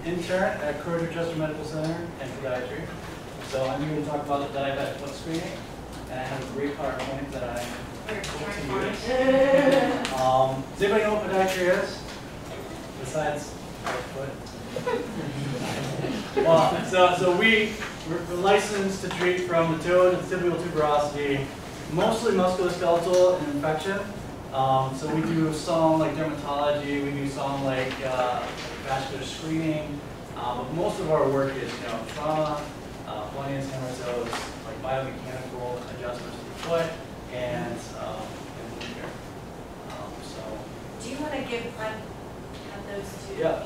intern at Chester Medical Center and Podiatry. So I'm here to talk about the diabetic foot screening, and I have a great PowerPoint that I hope to use. Does anybody know what podiatry is? Besides foot? Well, so we're licensed to treat from the toe to the tibial tuberosity, mostly musculoskeletal and infection. So we do some like dermatology, we do some like vascular screening, but most of our work is trauma, bunions, hammer-toes, like biomechanical adjustments to the foot, and wound care. So. Do you want to give have those two? Yeah.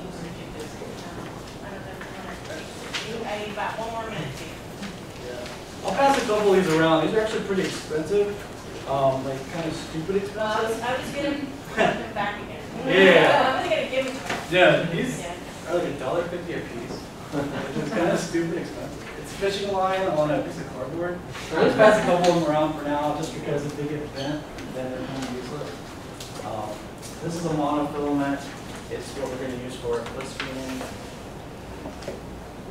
I need about 1 more minute. Yeah. I'll pass a couple of these around. These are actually pretty expensive. Like kind of stupid expensive. I was going to put them back again. Yeah. I was going to give them to her. Yeah, these are like $1.50 a piece. It's kind of stupid expensive. It's a fishing line on a piece of cardboard. So I'll just pass a couple of them around for now, just because if they get bent, then they're kind of useless. This is a monofilament. It's what we're going to use for foot screening,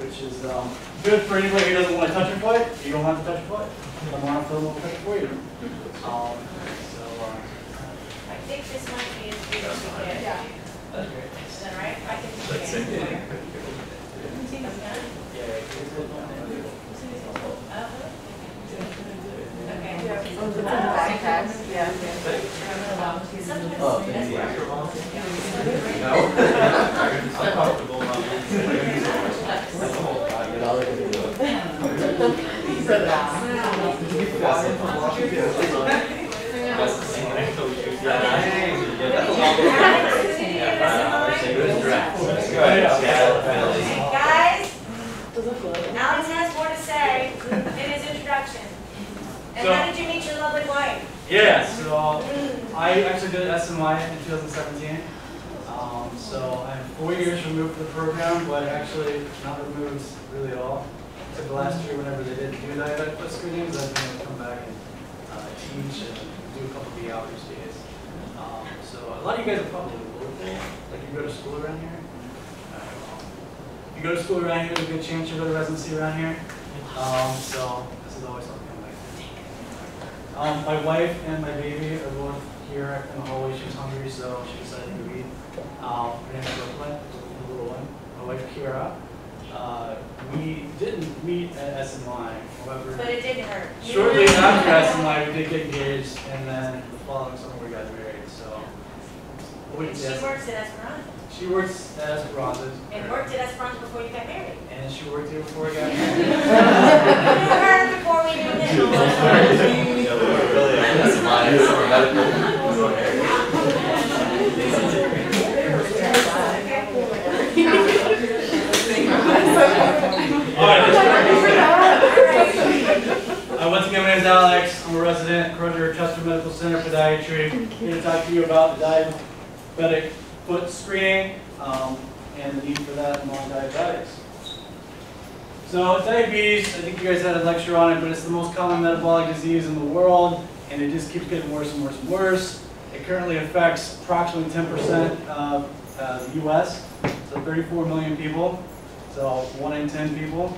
which is good for anybody who doesn't want to touch your foot. You don't have to touch your foot. The monofilament will touch it for you. I think this might be as good as we get. Yeah. That's great. Is that right? I can see it. Guys, Alex has more to say in his introduction. And how did you meet your lovely wife? Yeah, so I actually did SMI in 2017. So I'm 4 years removed from the program, but actually not removed really at all. So the last year, whenever they did do diabetic foot screenings, I've been able to come back and teach and do a couple of the outreach days. So a lot of you guys are probably local, like you go to school around here. If you go to school around here, there's a good chance you'll go to residency around here. So this is always something I'm like. My wife and my baby are both here in the hallway. She was hungry, so she decided to eat. Her name is Brooklyn, the little one. My wife, Kira. We didn't meet at SMI, however. But it didn't hurt. Shortly after SMI, we did get engaged, and then the following summer we got married. So. She works at Esperanza. She works at Esperanza. And worked at Esperanza before you got married. And she worked here before I got married. We knew her before we knew him. Once again, my name is Alex. I'm a resident at Chester Medical Center Podiatry. I'm here to talk to you about the diabetic foot screening and the need for that among diabetics. So diabetes, I think you guys had a lecture on it, but it's the most common metabolic disease in the world, and it just keeps getting worse and worse and worse. It currently affects approximately 10% of the U.S., so 34 million people, so 1 in 10 people.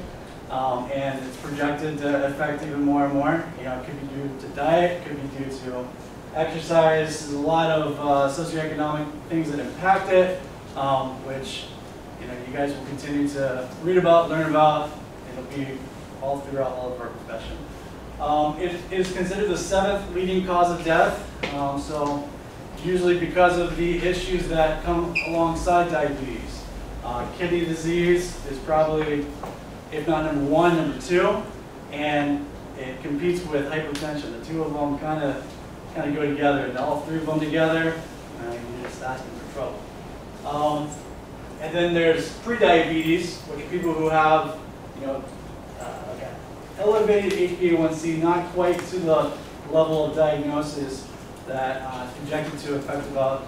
And it's projected to affect even more and more. It could be due to diet, it could be due to exercise. There's a lot of socioeconomic things that impact it, which you guys will continue to read about, learn about. It'll be all throughout all of our profession. It is considered the 7th leading cause of death. So usually because of the issues that come alongside diabetes. Kidney disease is probably, if not number 1, number 2, and it competes with hypertension. The two of them kind of go together, and all 3 of them together, you're just asking for trouble. And then there's pre-diabetes, which are people who have, elevated HbA1c, not quite to the level of diagnosis that is projected to affect about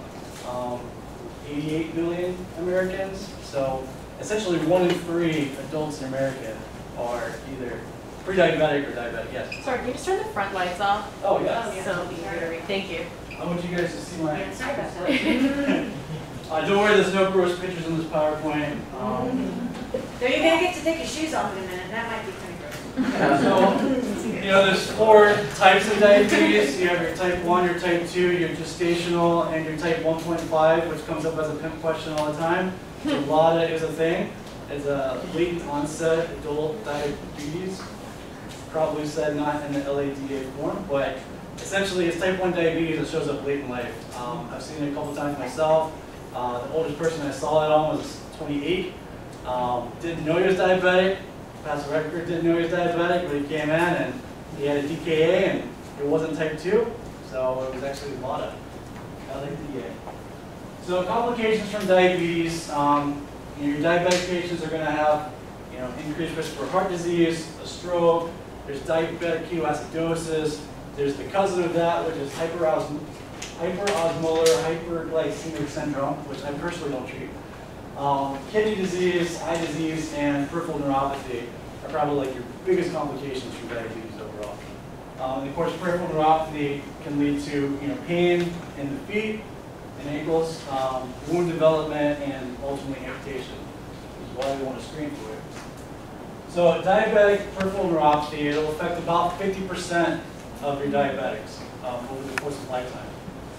88 million Americans. So essentially 1 in 3 adults in America are either pre-diabetic or diabetic, yes. Sorry, can you just turn the front lights off? Oh, yes. So it'll be easier to read. Thank you. I want you guys to see my... Yeah, sorry about that. Don't worry, there's no gross pictures in this PowerPoint. No, you're gonna get to take your shoes off in a minute. That might be kind of gross. Yeah, so, there's 4 types of diabetes. You have your type 1, your type 2, your gestational, and your type 1.5, which comes up as a pimp question all the time. LADA is a thing. It's a late onset adult diabetes. Probably said not in the LADA form, but essentially it's type 1 diabetes that shows up late in life. I've seen it a couple times myself. The oldest person I saw it on was 28. Didn't know he was diabetic. Past the record, didn't know he was diabetic, but he came in and he had a DKA and it wasn't type 2, so it was actually LADA. LADA. So complications from diabetes, your diabetic patients are going to have increased risk for heart disease, a stroke, there's diabetic ketoacidosis, there's the cousin of that, which is hyperosmolar hyperglycemic syndrome, which I personally don't treat. Kidney disease, eye disease, and peripheral neuropathy are probably like your biggest complications from diabetes overall. And of course, peripheral neuropathy can lead to pain in the feet and ankles, wound development, and ultimately amputation, which is why we want to screen for it. So diabetic peripheral neuropathy, it'll affect about 50% of your diabetics over the course of lifetime.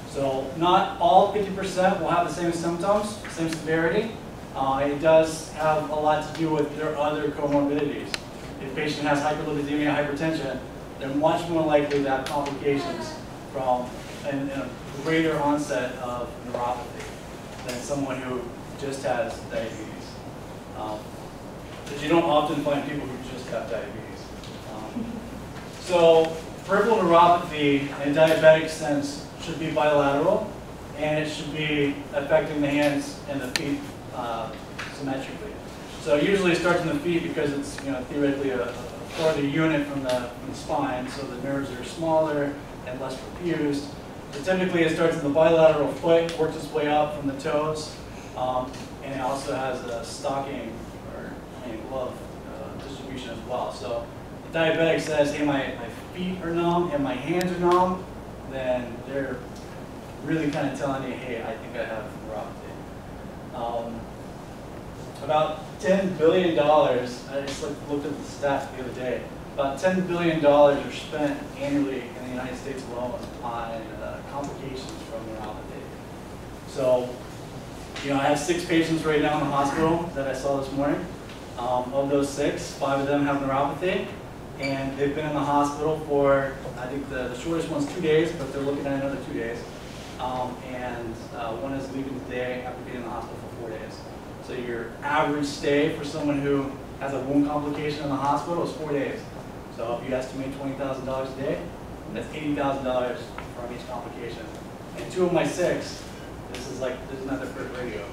So not all 50% will have the same symptoms, same severity. It does have a lot to do with their other comorbidities. If a patient has hyperlipidemia, hypertension, they're much more likely to have complications from a greater onset of neuropathy than someone who just has diabetes. But you don't often find people who just have diabetes. So peripheral neuropathy in a diabetic sense should be bilateral, and it should be affecting the hands and the feet symmetrically. So usually it starts in the feet because it's theoretically a farther unit from the spine, so the nerves are smaller and less perfused. So typically it starts in the bilateral foot, works its way up from the toes, and it also has a stocking or glove distribution as well. So the diabetic says, hey, my feet are numb and my hands are numb, then they're really kind of telling you, hey, I think I have neuropathy. About $10 billion, I just looked at the stats the other day, about $10 billion are spent annually in the United States alone on complications from neuropathy. So, I have 6 patients right now in the hospital that I saw this morning. Of those 6, 5 of them have neuropathy, and they've been in the hospital for, I think the shortest one's 2 days, but they're looking at another 2 days. And one is leaving today after being in the hospital for 4 days. So your average stay for someone who has a wound complication in the hospital is 4 days. So if you estimate $20,000 a day, that's $80,000 from each complication. And 2 of my 6, this is not their first radio.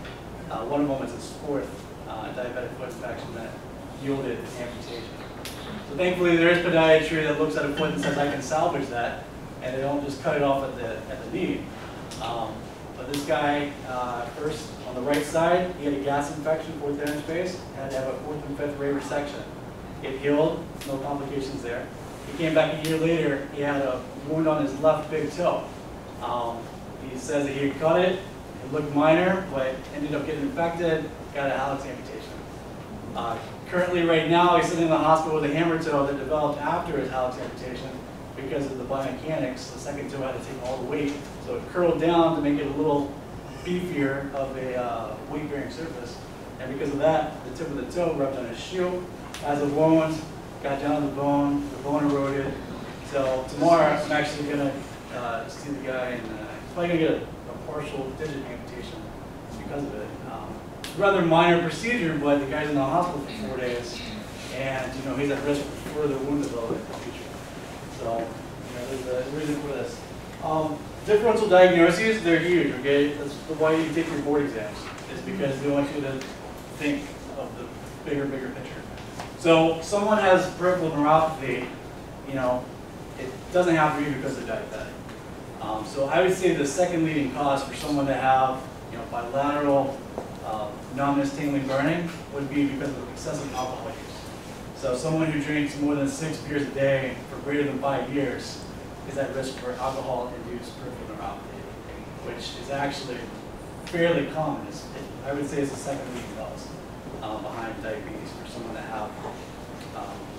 One of them is its 4th diabetic foot infection that yielded amputation. So thankfully there is podiatry that looks at a foot and says I can salvage that, and they don't just cut it off at the knee. But this guy, first on the right side, he had a gas infection, 4th air space, had to have a 4th and 5th ray resection. It healed, no complications there. He came back a year later, he had a wound on his left big toe. He says that he had cut it, it looked minor, but ended up getting infected, got a hallux amputation. Currently, right now, he's sitting in the hospital with a hammer toe that developed after his hallux amputation because of the biomechanics. The second toe had to take all the weight, so it curled down to make it a little beefier of a weight-bearing surface. And because of that, the tip of the toe rubbed on his shoe, has a wound, got down to the bone eroded. So tomorrow, I'm actually going to see the guy, and he's probably going to get a partial digit amputation because of it. Rather minor procedure, but the guy's in the hospital for 4 days, and he's at risk for further wound development in the future. So there's a reason for this. Differential diagnoses, they're huge. Okay, that's why you take your board exams. Is because we want you to think of the bigger picture. So someone has peripheral neuropathy, it doesn't have to be because they're diabetic. So I would say the second leading cause for someone to have bilateral numbness, tingling, burning would be because of excessive alcohol use. So someone who drinks more than 6 beers a day for greater than 5 years is at risk for alcohol-induced peripheral neuropathy, which is actually fairly common. I would say it's the second leading cause behind diabetes for someone that have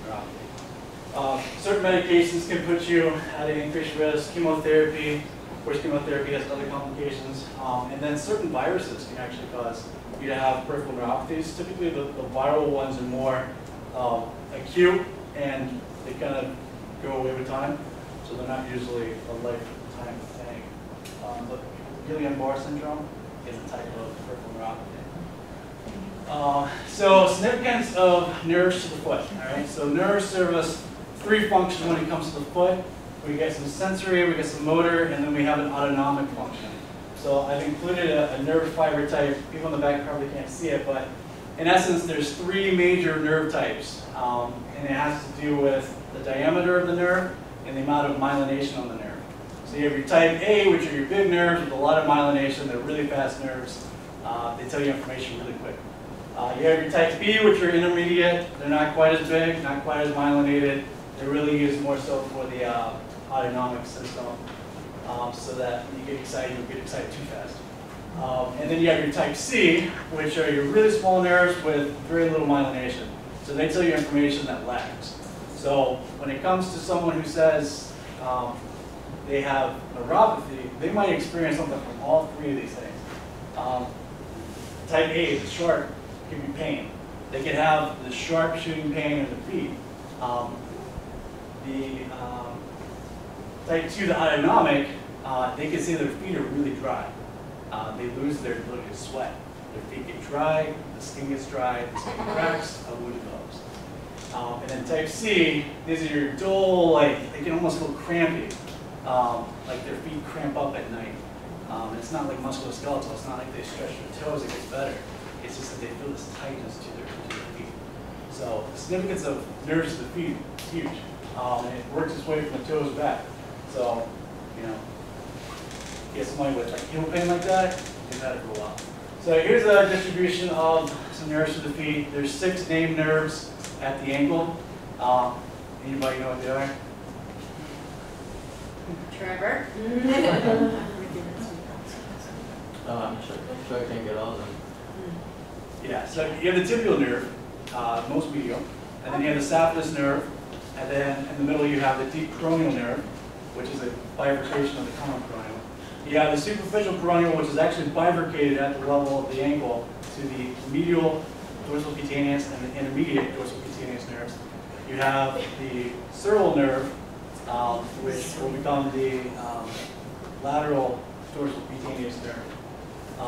neuropathy. Certain medications can put you at an increased risk. Chemotherapy, of course, chemotherapy has other complications, and then certain viruses can actually cause you to have peripheral neuropathies. Typically, the viral ones are more acute, and they kind of go away with time, so they're not usually a lifetime thing. But Guillain-Barré syndrome is a type of peripheral neuropathy. So significance of nerves to the foot. All right. So nerves serve us three functions when it comes to the foot. We get some sensory, we get some motor, and then we have an autonomic function. So I've included a nerve fiber type. People in the back probably can't see it, but in essence, there's three major nerve types, and it has to do with the diameter of the nerve and the amount of myelination on the nerve. So you have your type A, which are your big nerves with a lot of myelination. They're really fast nerves. They tell you information really quick. You have your type B, which are intermediate. They're not quite as big, not quite as myelinated. They're really used more so for the autonomic system, so that when you get excited, you don't get excited too fast. And then you have your type C, which are your really small nerves with very little myelination. So they tell you information that lags. So when it comes to someone who says they have neuropathy, they might experience something from all three of these things. Type A, the sharp, give you pain. They could have the sharp shooting pain in the feet. Type 2, the autonomic, they can say their feet are really dry. They lose their ability to sweat. Their feet get dry, the skin gets dry, the skin cracks, a wound develops. And then type C, these are your dull, like they can almost feel crampy, like their feet cramp up at night. It's not like musculoskeletal, it's not like they stretch their toes, it gets better. It's just that they feel this tightness to their feet. So the significance of nerves to the feet is huge. And it works its way from the toes back. So, you know, get somebody with like heel pain like that, you've had it for a while. So here's a distribution of some nerves to the feet. There's 6 named nerves at the ankle. Anybody know what they are? Trevor? I'm sure I can't get all of them. Yeah, so you have the tibial nerve, most medial, and then you have the saphenous nerve, and then in the middle you have the deep peroneal nerve, which is a bifurcation of the common peroneal. You have the superficial peroneal, which is actually bifurcated at the level of the ankle to the medial dorsal cutaneous and the intermediate dorsal cutaneous nerves. You have the sural nerve, which will become the lateral dorsal cutaneous nerve. I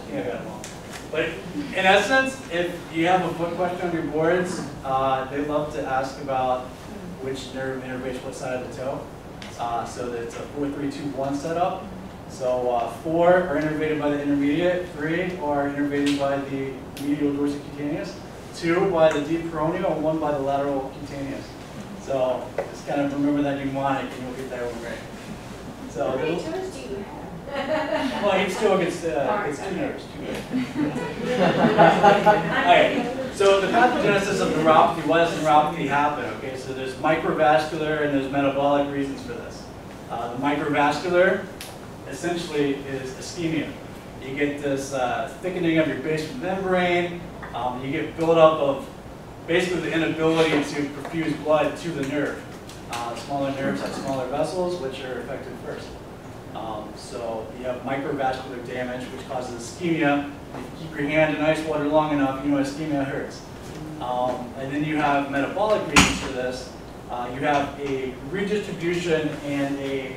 think I got them all. But in essence, if you have a foot question on your boards, they love to ask about which nerve innervates what side of the toe. So that it's a 4-3-2-1 setup. So 4 are innervated by the intermediate, 3 are innervated by the medial dorsocutaneous, 2 by the deep peroneal, and 1 by the lateral cutaneous. So just kind of remember that mnemonic and you'll get that one right. So How many toes do you have? well, each toe gets 2 nerves. Okay, so the pathogenesis of neuropathy, why does neuropathy happen? Okay, so there's microvascular and there's metabolic reasons for this. The microvascular essentially is ischemia. You get this thickening of your basement membrane, you get buildup of basically the inability to perfuse blood to the nerve. Smaller nerves have smaller vessels, which are affected first. So you have microvascular damage, which causes ischemia. If you keep your hand in ice water long enough, you know ischemia hurts. And then you have metabolic reasons for this. You have a redistribution and a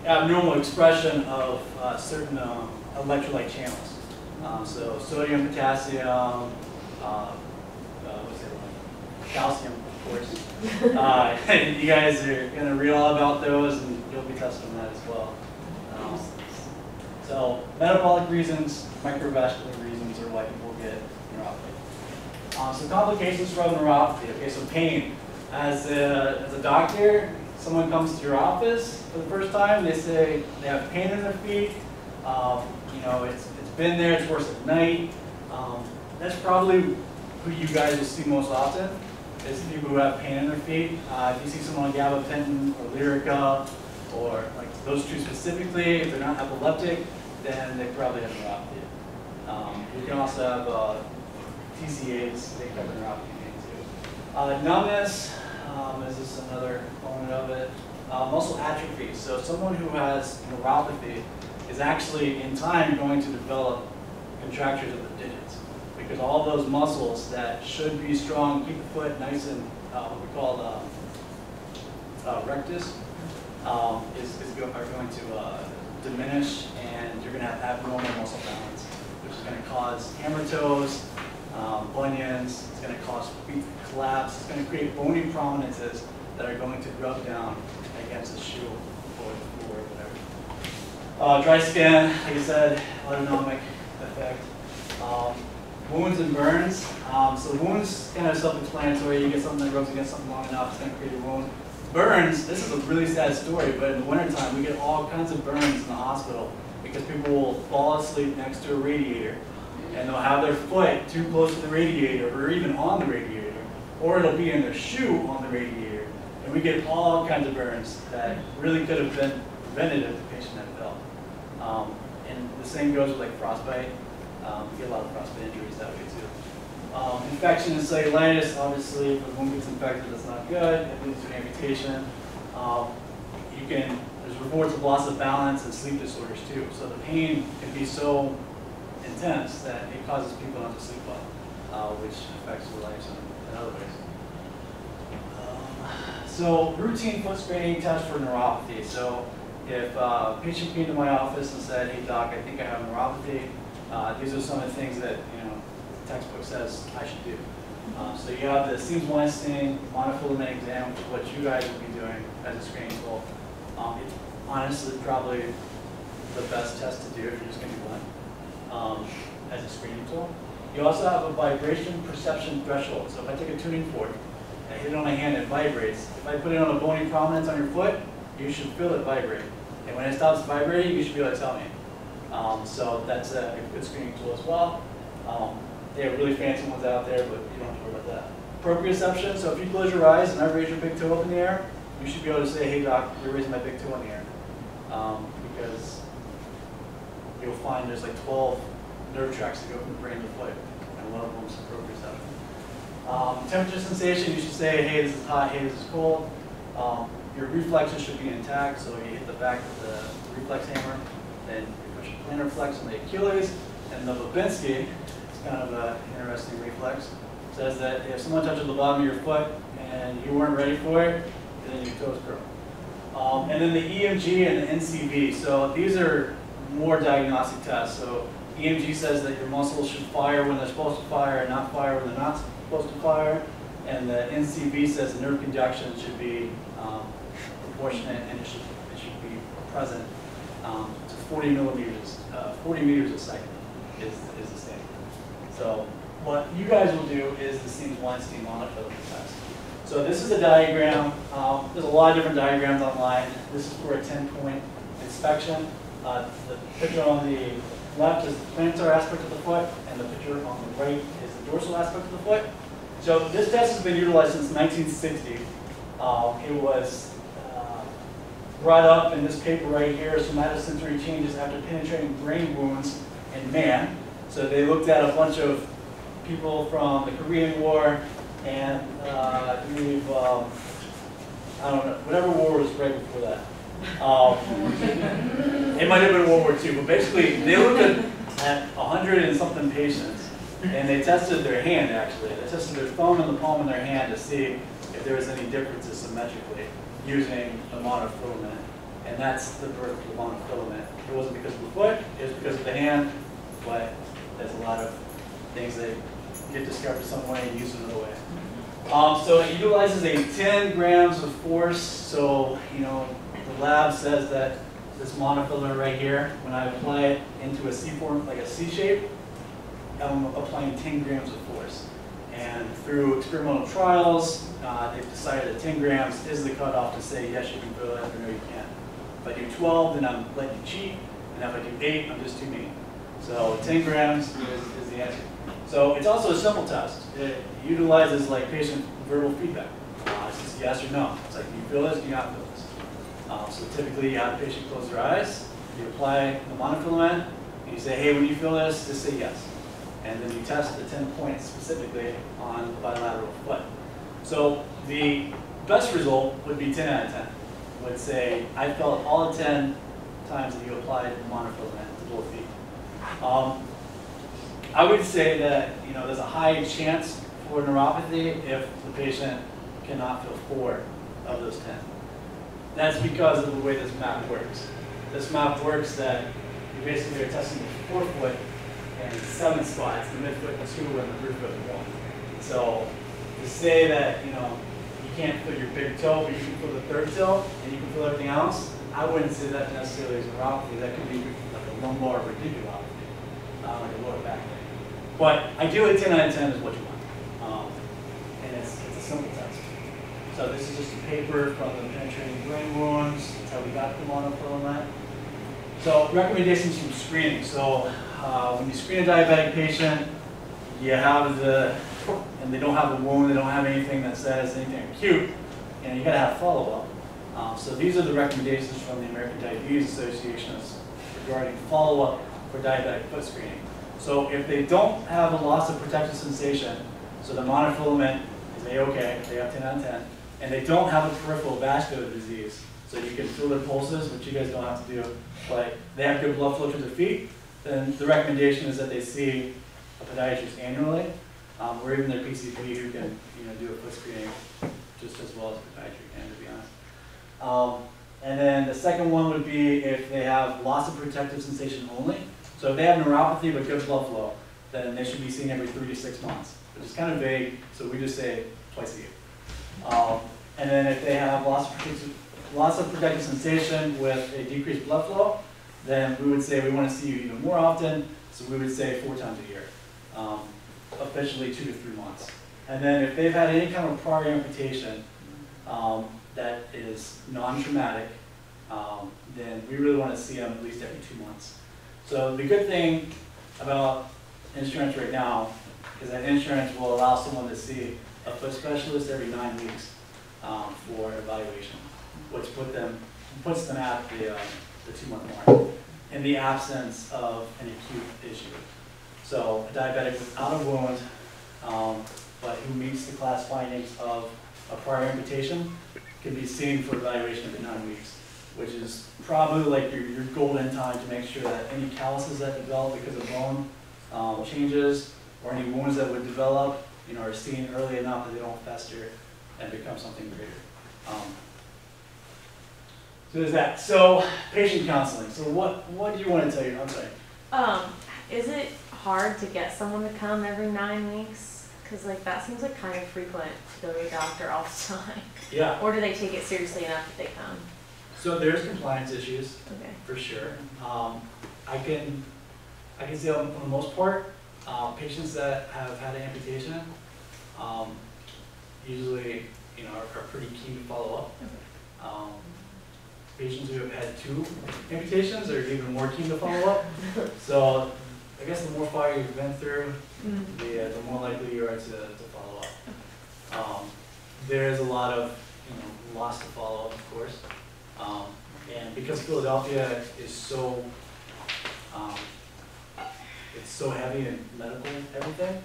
abnormal expression of certain electrolyte channels. So sodium, potassium, what's the other one? Calcium, of course. You guys are going to read all about those, and you'll be testing that as well. So metabolic reasons, microvascular reasons are why people get neuropathy. So complications from neuropathy. Okay, so pain. As a doctor, someone comes to your office for the first time, they say they have pain in their feet. You know, it's been there, it's worse at night. That's probably who you guys will see most often, is people who have pain in their feet. If you see someone on gabapentin or Lyrica, or like those two specifically, if they're not epileptic, then they probably have neuropathy. You can also have TCAs, they cover neuropathy too. Numbness, is this another component of it? Muscle atrophy. So someone who has neuropathy is actually in time going to develop contractures of the digits, because all those muscles that should be strong, keep the foot nice and what we call rectus, are going to diminish, and you're going to have abnormal muscle balance, which is going to cause hammer toes, bunions. It's going to cause feet to collapse. It's going to create bony prominences that are going to rub down against the shoe or the floor or whatever. Dry skin, like I said, autonomic effect. Wounds and burns. So wounds, kind of self-explanatory. You get something that rubs against something long enough, it's going to create a wound. Burns, this is a really sad story, but in the wintertime, we get all kinds of burns in the hospital because people will fall asleep next to a radiator, and they'll have their foot too close to the radiator, or even on the radiator, or it'll be in their shoe on the radiator. And we get all kinds of burns that really could have been prevented if the patient had fell. And the same goes with like frostbite. We get a lot of frostbite injuries that way too. Infection and cellulitis, obviously, if the wound gets infected, that's not good. It leads to amputation. There's reports of loss of balance and sleep disorders too. So the pain can be so intense that it causes people not to sleep well, which affects their lives in other ways. So routine foot screening test for neuropathy. So if a patient came to my office and said, "Hey doc, I think I have neuropathy," these are some of the things that the textbook says I should do. So you have the Siemens-Weinstein monofilament exam, which is what you guys will be doing as a screening tool. It's honestly probably the best test to do if you're just going to do one as a screening tool. You also have a vibration perception threshold. So if I take a tuning fork, I hit it on my hand, it vibrates. If I put it on a bony prominence on your foot, you should feel it vibrate. And when it stops vibrating, you should be able to tell me. So that's a good screening tool as well. They have really fancy ones out there, but you don't have to worry about that. Proprioception, so if you close your eyes and I raise your big toe up in the air, you should be able to say, "Hey doc, you're raising my big toe in the air." Because you'll find there's like 12 nerve tracks that go from the brain to the foot, and one of them is proprioception. Temperature sensation, you should say, "Hey, this is hot, hey, this is cold." Your reflexes should be intact, so you hit the back of the reflex hammer, then you push the plantar flex on the Achilles, and the Babinski, it's kind of an interesting reflex, says that if someone touches the bottom of your foot and you weren't ready for it, then your toes curl. And then the EMG and the NCV, so these are more diagnostic tests. So EMG says that your muscles should fire when they're supposed to fire and not fire when they're not supposed to fire. And the NCV says the nerve conduction should be proportionate, and it should be present to 40 meters a second is the standard. So what you guys will do is the Siemens-Weinstein monofilament test. So this is a diagram. There's a lot of different diagrams online. This is for a 10-point inspection. The picture on the left is the plantar aspect of the foot, and the picture on the right is the dorsal aspect of the foot. So this test has been utilized since 1960. It was brought up in this paper right here, somatosensory changes after penetrating brain wounds in man. So they looked at a bunch of people from the Korean War and I don't know, whatever war was right before that. It might have been World War II, but basically they looked at 100 and something patients, and they tested their hand actually. They tested their thumb and the palm of their hand to see if there was any differences symmetrically using the monofilament. And that's the birth of the monofilament. It wasn't because of the foot, it was because of the hand, but there's a lot of things that get discovered some way and used another way. So it utilizes a 10 grams of force. So, the lab says that this monofilament right here, when I apply it into a C form, like a C shape, I'm applying 10 grams of force. And through experimental trials, they've decided that 10 grams is the cutoff to say, yes, you can feel it, or no, you can't. If I do 12, then I'm letting you cheat. And if I do 8, I'm just too mean. So 10 grams is the answer. So it's also a simple test. It utilizes like patient verbal feedback. It's just yes or no. It's like, do you feel this? Do you not feel this? So typically you have the patient close their eyes, you apply the monofilament, and you say, hey, when you feel this, just say yes. And then you test the 10 points specifically on the bilateral foot. So the best result would be 10 out of 10. Would say, I felt all the 10 times that you applied monofilament to both feet. I would say that there's a high chance for neuropathy if the patient cannot feel 4 of those 10. That's because of the way this map works. This map works that you basically are testing the forefoot in 7 spots, the midfoot 2 and the rear foot 1. So to say that you can't feel your big toe, but you can feel the third toe and you can feel everything else, I wouldn't say that necessarily is neuropathy. That could be like a lumbar radiculopathy, like a lower back thing. But ideally 10 out of 10 is what you want. And it's a simple test. So this is just a paper from the penetrating brain wounds. That's how we got the monofilament. So recommendations from screening. So when you screen a diabetic patient, you have and they don't have a wound, they don't have anything that says anything acute, and you got to have follow-up. So these are the recommendations from the American Diabetes Association regarding follow-up for diabetic foot screening. So if they don't have a loss of protective sensation, so the monofilament is A-OK, they have 10 out of 10, and they don't have a peripheral vascular disease, so you can feel their pulses, which you guys don't have to do, but they have good blood flow to their feet, then the recommendation is that they see a podiatrist annually, or even their PCP who can do a foot screening just as well as podiatry can, to be honest. And then the second one would be if they have loss of protective sensation only. So if they have neuropathy but good blood flow, then they should be seen every 3 to 6 months, which is kind of vague, so we just say twice a year. And then if they have loss of protective sensation with a decreased blood flow, then we would say we want to see you even more often, so we would say 4 times a year, officially 2 to 3 months. And then if they've had any kind of prior amputation that is non-traumatic, then we really want to see them at least every 2 months. So the good thing about insurance right now is that insurance will allow someone to see a foot specialist every 9 weeks for evaluation, which puts them at the 2-month mark in the absence of an acute issue. So a diabetic without a wound, but who meets the class findings of a prior amputation can be seen for evaluation every 9 weeks, which is probably like your golden time to make sure that any calluses that develop because of bone changes or any wounds that would develop, are seen early enough that they don't fester and become something greater. So there's that. So patient counseling. So what do you want to tell you? I'm sorry. Is it hard to get someone to come every 9 weeks? Because that seems like kind of frequent to go to a doctor all the time. Yeah. Or do they take it seriously enough that they come? So there's compliance issues, Okay. for sure. I can say for the most part, patients that have had an amputation usually are pretty keen to follow up. Patients who have had 2 amputations are even more keen to follow up. So I guess the more fire you've been through, the more likely you are to follow up. There is a lot of loss to follow up, of course. And because Philadelphia is so it's so heavy in medical everything,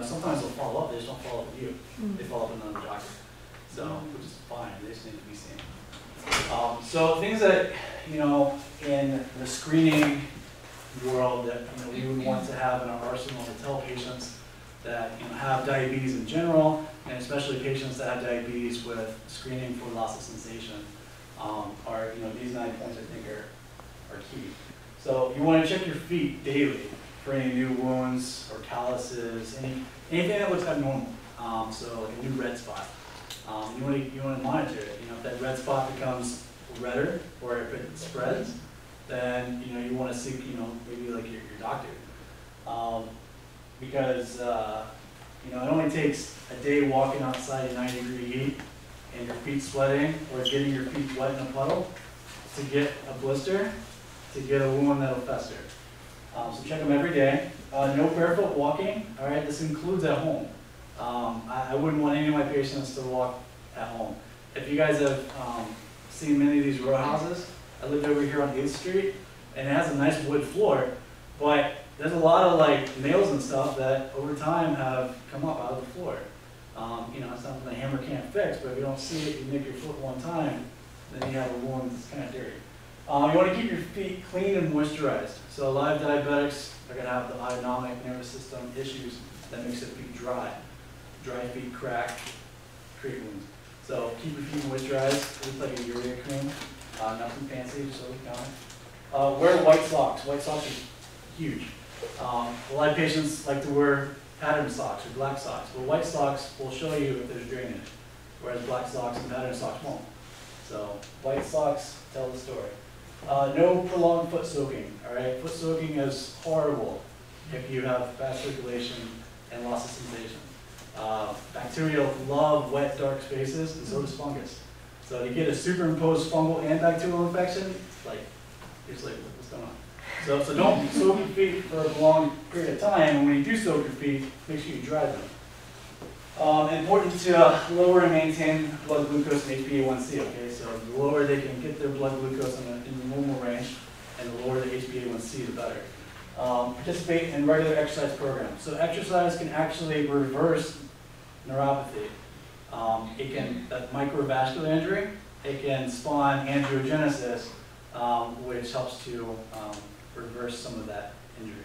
sometimes they'll follow up, they just don't follow up with you. They follow up with another doctor. So, which is fine, they just need to be seen. So things that, in the screening world that we would want to have in our arsenal to tell patients that have diabetes in general, and especially patients that have diabetes with screening for loss of sensation, are these 9 points I think are key. So you want to check your feet daily for any new wounds or calluses, anything that looks abnormal. So like a new red spot. You want to monitor it. If that red spot becomes redder or if it spreads, then you want to seek maybe like your doctor, because it only takes a day walking outside in 90-degree heat and your feet sweating or getting your feet wet in a puddle to get a blister, to get a wound that'll fester. So check them every day. No barefoot walking. All right, this includes at home. I wouldn't want any of my patients to walk at home. If you guys have seen many of these row houses. I lived over here on 8th Street, and it has a nice wood floor, but there's a lot of like nails and stuff that over time have come up out of the floor. You know, it's something the hammer can't fix, but if you don't see it, you nick your foot one time, then you have a wound that's kind of dirty. You want to keep your feet clean and moisturized. So a lot of diabetics are going to have the autonomic nervous system issues that makes their feet dry. Dry feet crack, create wounds. So keep your feet moisturized. It's like a urea cream. Nothing fancy, just over the counter. Wear white socks. White socks are huge. A lot of patients like to wear patterned socks or black socks. Well, white socks will show you if there's drainage, whereas black socks and patterned socks won't. So white socks tell the story. No prolonged foot soaking. All right, foot soaking is horrible if you have bad circulation and loss of sensation. Bacteria love wet, dark spaces, and so does fungus. So to get a superimposed fungal and bacterial infection, it's like, what's going on? So don't soak your feet for a long period of time, and when you do soak your feet, make sure you dry them. Important to lower and maintain blood glucose and HbA1c, okay? So the lower they can get their blood glucose in the normal range, and the lower the HbA1c, the better. Participate in regular exercise programs. So exercise can actually reverse neuropathy. It can, that microvascular injury, it can spawn angiogenesis, which helps to reverse some of that injury.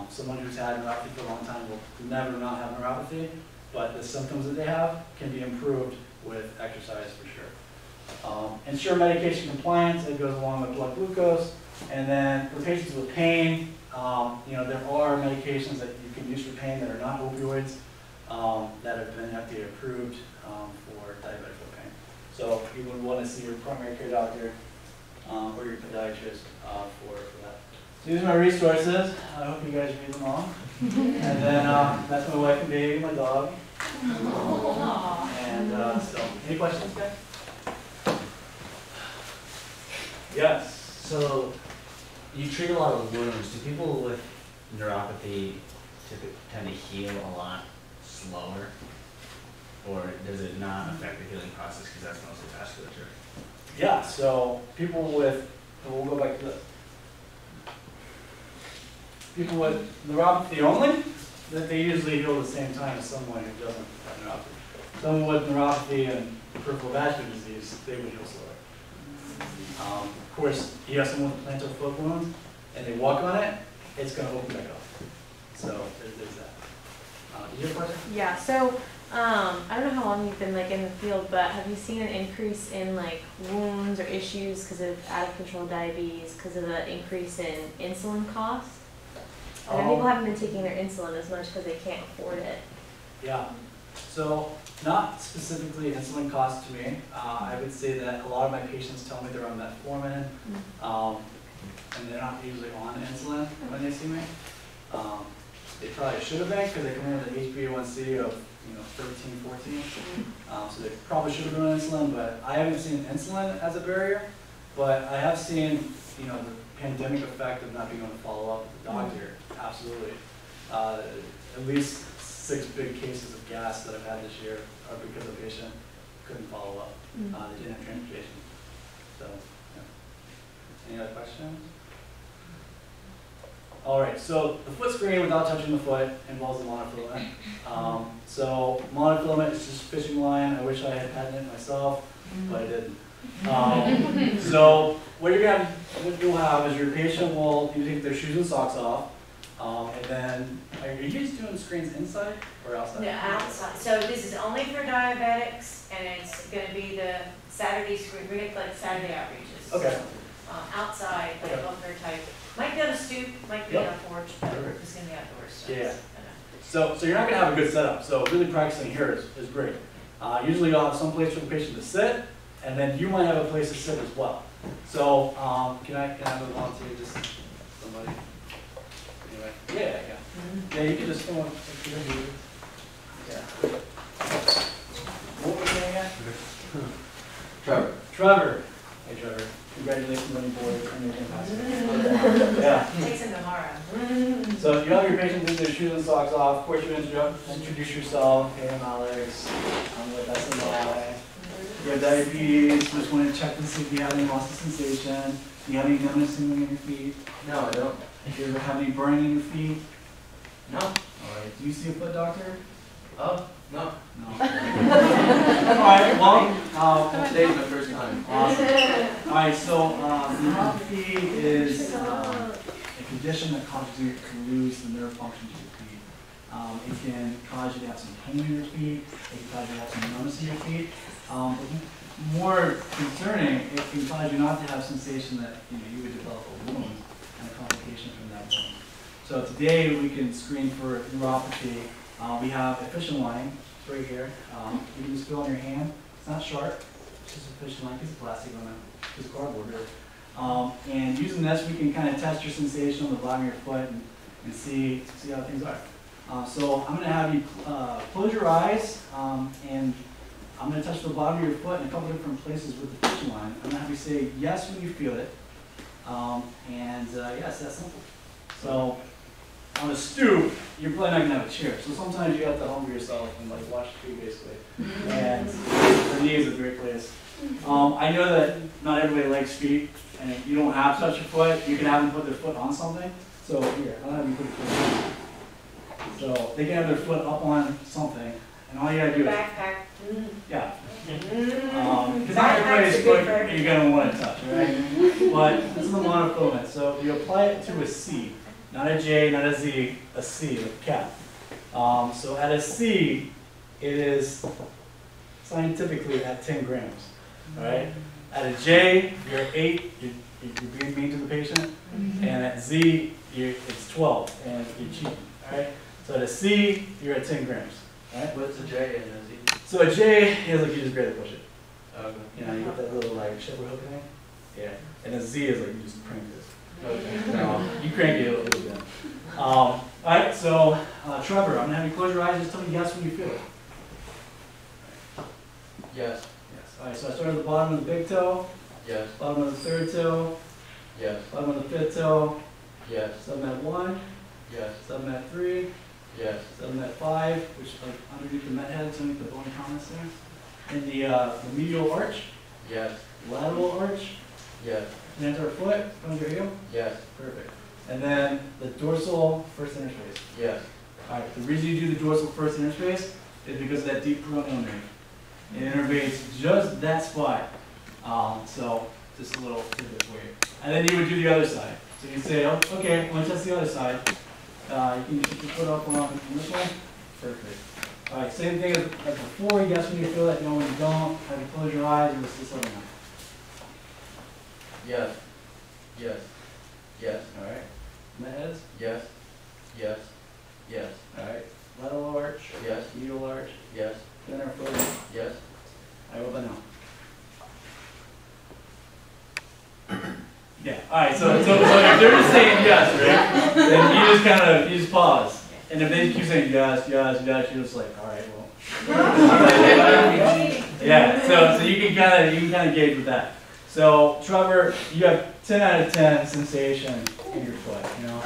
Someone who's had neuropathy for a long time will never not have neuropathy, but the symptoms that they have can be improved with exercise for sure. Ensure medication compliance, it goes along with blood glucose. And then for patients with pain, you know, there are medications that you can use for pain that are not opioids that have been FDA approved for diabetic foot pain. So you would want to see your primary care doctor or your podiatrist for that. So these are my resources. I hope you guys read them all. And then that's my wife and baby, my dog. And so, any questions, guys? Yes. So, you treat a lot of wounds. Do people with neuropathy tend to heal a lot slower? Or does it not affect the healing process because that's mostly vasculature? Yeah, so people with, we'll go back to this. People with neuropathy only, that they usually heal at the same time as someone who doesn't have neuropathy. Someone with neuropathy and peripheral vascular disease, they would heal slower. Of course, you have someone with a plantar foot wound and they walk on it, it's going to open back up. So there's that. Did you have a question? Yeah, so I don't know how long you've been like in the field, but have you seen an increase in like wounds or issues because of out of control diabetes, because of the increase in insulin cost? And people haven't been taking their insulin as much because they can't afford it. Yeah. So not specifically insulin costs to me. I would say that a lot of my patients tell me they're on metformin, and they're not usually on insulin when they see me. They probably should have been because they come in with an HbA1c of 13, 14. So they probably should have been on insulin, but I haven't seen insulin as a barrier. But I have seen the pandemic effect of not being able to follow up with the doctor. Absolutely. At least 6 big cases of gas that I've had this year are because the patient couldn't follow up. They didn't have transportation. So, yeah. Any other questions? All right, so the foot screen without touching the foot involves the monofilament. So monofilament is just fishing line. I wish I had patented it myself, but I didn't. So what you'll have is your patient will take their shoes and socks off. And then, are you guys doing screens inside or outside? No, outside. So this is only for diabetics, and it's going to be the Saturday screen. We're going to like Saturday outreaches. Okay. So, outside, like Okay. bunker type. Might be on a stoop, might be on a porch, but Perfect. it's going to be outdoors. So Yeah. it's- So you're not going to have a good setup. So really practicing here is great. Usually you'll have some place for the patient to sit, and then you might have a place to sit as well. So can I have a volunteer, just somebody? Anyway, yeah. Yeah, you can just come up. Yeah. What was your name again? Trevor. Trevor. Hey Trevor. Congratulations on your board. Yeah. Takes him tomorrow. So you have your patients with their shoes and socks off. Of course, you introduce yourself. Hey, I'm Alex. I'm with SMI. You have diabetes, just want to check to see if you have any loss of sensation. Do you have any numbness in your feet? No, I don't. Do you ever have any burning in your feet? No. Alright, do you see a foot doctor? Oh, no. No. Alright, well, Today's my first time. awesome. Alright, so neuropathy is a condition that causes you to lose the nerve function to your feet. It can cause you to have some pain in your feet. It can cause you to have some numbness in your feet. But more concerning, it can cause you not to have sensation that you would develop a wound and a complication from that wound. So today we can screen for neuropathy. We have a fishing line. It's right here. You can just feel on your hand. It's not sharp. It's just a fishing line, piece of plastic on a piece of cardboard. And using this, we can kind of test your sensation on the bottom of your foot and see how things are. So I'm going to have you close your eyes, and I'm going to touch the bottom of your foot in a couple different places with the fishing line. I'm going to have you say yes when you feel it, yes, that's simple. So on a stoop, you're probably not going to have a chair. So sometimes you have to humble yourself and like watch the feet basically. And the knee is a great place. I know that not everybody likes feet, and if you don't have such a foot, you can have them put their foot on something. So here, I'll have you put your foot on. So they can have their foot up on something, and all you gotta do is Backpack. yeah. Because not everybody's foot you're gonna want to touch, right? But this is a monofilament. So you apply it to a C, not a J, not a Z, a C, like cat. So at a C, it is scientifically at 10 grams. All right. At a J, you're at 8. You're being mean to the patient, and at Z, it's 12, and you're cheating. All right. So at a C, you're at 10 grams. All right. What's a J and a Z? So a J is like you just barely push it. Okay. You know, you get that little like shepherd hook thing. Yeah. And a Z is like you just crank this. Okay. You crank it a little bit. All right. So Trevor, I'm gonna have you close your eyes. Just tell me yes when you feel it. Yes. Yes. All right. So I start at the bottom of the big toe. Yes. Bottom of the third toe. Yes. Bottom of the fifth toe. Yes. Something at 1. Yes. Something at 3. Yes. Something at 5, which is like underneath the med head, underneath the bony comments there. And the medial arch, Yes. lateral arch, Yes. plantar foot, comes your heel. Yes. Perfect. And then the dorsal first interspace. Yes. All right. The reason you do the dorsal first interspace is because of that deep peroneal nerve. It innervates just that spot. So just a little tidbit for you. And then you would do the other side. So you say, oh, okay, let's test the other side. You can just put your foot up on this one. Perfect. All right, same thing as before. Yes when you feel that, no when you don't. Have you close your eyes and let's just let me know. Yes. Yes. Yes. All right. Med heads. Yes. Yes. Yes. All right. Lateral arch. Yes. Medial arch. Yes. Plantar foot. Yes. I hope I know. Yeah. All right. So if they're just saying yes, right? Then you just pause. And if they keep saying yes, yes, yes, you're just like, all right, well. Yeah. So you can kind of gauge with that. So Trevor, you have 10 out of 10 sensation in your foot. You know.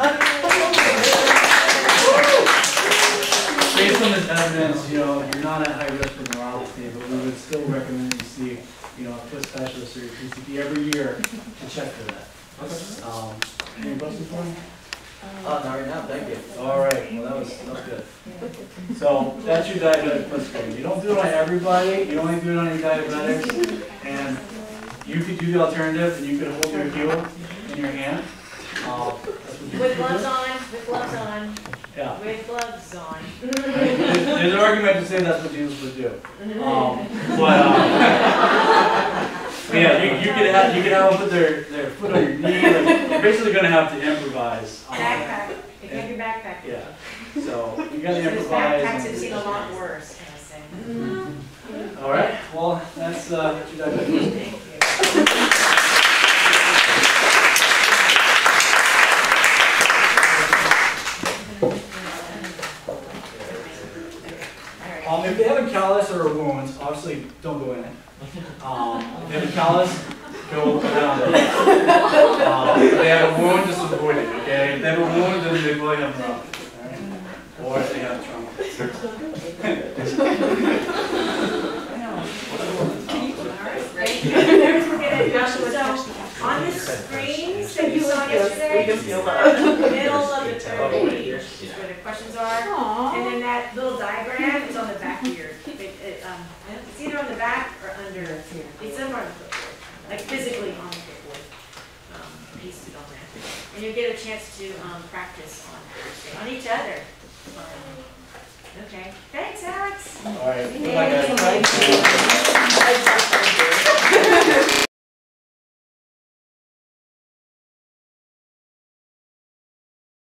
Based on this evidence, you know, you're not at high risk for neuropathy, but we would still recommend you see, you know, a foot specialist or your PCP every year to check for that. Any questions for me? Not right now, thank you. All right, well that was good. So that's your diabetic foot screen. You don't do it on everybody. You only do it on your diabetics, and you could do the alternative, and you could hold your heel in your hand. With gloves on, with gloves on, Yeah. with gloves on. There's an argument to say that's what Jesus would do. Yeah, you could have them put their foot on your knee. Like, you're basically going to have to improvise. Backpack. It can't be backpack. Yeah. So you got to Because improvise. backpacks have seen a lot worse, can I say. All right. Well, that's what you got to do. Thank you. If they have a callus or a wound, obviously don't go in it. If they have a callus, go around it. If they have a wound, just avoid it, okay? If they have a wound, then they probably have trauma. Right? Or if they have trauma. So, on the screens that you saw yesterday, we this can is feel the middle of the third Oh, page, yeah. where the questions are. And then that little diagram is on the back here. It's either on the back or under, it's somewhere on the clipboard, like physically on the clipboard. Pasted on that. And you'll get a chance to practice on Thursday, on each other. Okay, thanks, Alex. All right. Bye, guys. Thank you.